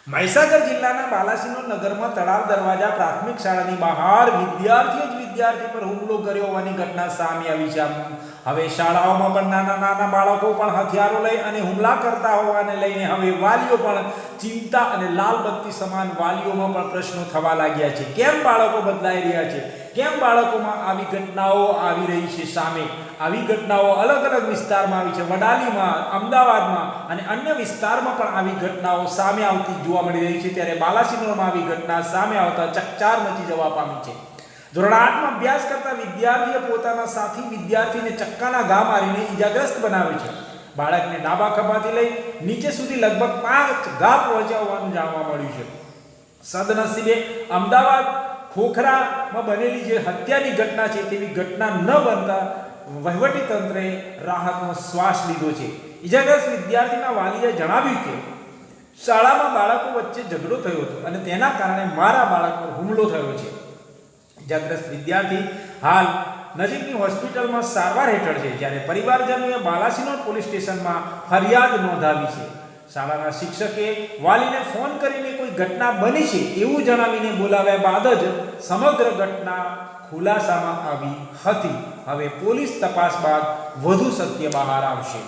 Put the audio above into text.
મહીસાગર જિલ્લાના બાલાસિનોર નગરમાં તળાવ દરવાજા પ્રાથમિક શાળાની બહાર વિદ્યાર્થી પર હુમલો કર્યો હોવાની ઘટના સામે આવી છે। હવે શાળાઓમાં પણ નાના બાળકો પણ હથિયારો લઈ અને હુમલા કરતા હોવાને લઈને હવે વાલીઓ પણ ચિંતા અને લાલ બત્તી સમાન વાલીઓમાં પણ પ્રશ્નો થવા લાગ્યા છે। કેમ બાળકો બદલાઈ રહ્યા છે? કેમ બાળકોમાં આવી ઘટનાઓ આવી રહી છે સામે? આવી ઘટનાઓ અલગ અલગ વિસ્તારમાં આવી છે। વડાલીમાં, અમદાવાદમાં અને અન્ય વિસ્તારમાં પણ આવી ઘટનાઓ સામે આવતી જોવા મળી રહી છે। ત્યારે બાલાસિનોરમાં આવી ઘટના સામે આવતા ચકચાર મચી જવા પામી છે। ધોરણ 8 માં અભ્યાસ કરતા વિદ્યાર્થીએ પોતાના સાથી વિદ્યાર્થીને ચક્કાના ઘા મારીને ઈજાગ્રસ્ત બનાવે છે। બાળકને ડાબા ખભાથી લઈ નીચે સુધી લગભગ 5 ઘા પહોંચ્યા હોવાનું જાણવા મળ્યું છે। સદનસીબે અમદાવાદ ખોખરામાં બનેલી જે હત્યાની ઘટના છે તેવી ઘટના ન બનતા વહીવટી તંત્રે રાહતનો શ્વાસ લીધો છે। ઈજાગ્રસ્ત વિદ્યાર્થીના વાલીએ જણાવ્યું કે શાળામાં બાળકો વચ્ચે ઝઘડો થયો હતો અને તેના કારણે મારા બાળક પર હુમલો થયો છે। ઈજાગ્રસ્ત વિદ્યાર્થી હાલ નજીકની હોસ્પિટલમાં સારવાર હેઠળ છે, જ્યારે પરિવારજનોએ બાલાસિનોર પોલીસ સ્ટેશનમાં ફરિયાદ નોંધાવી છે। શાળાના શિક્ષકે વાલીને ફોન કરીને કોઈ ઘટના બની છે એવું જણાવીને બોલાવ્યા બાદ જ સમગ્ર ઘટના ખુલાસામાં આવી હતી। હવે પોલીસ તપાસ બાદ વધુ સત્ય બહાર આવશે।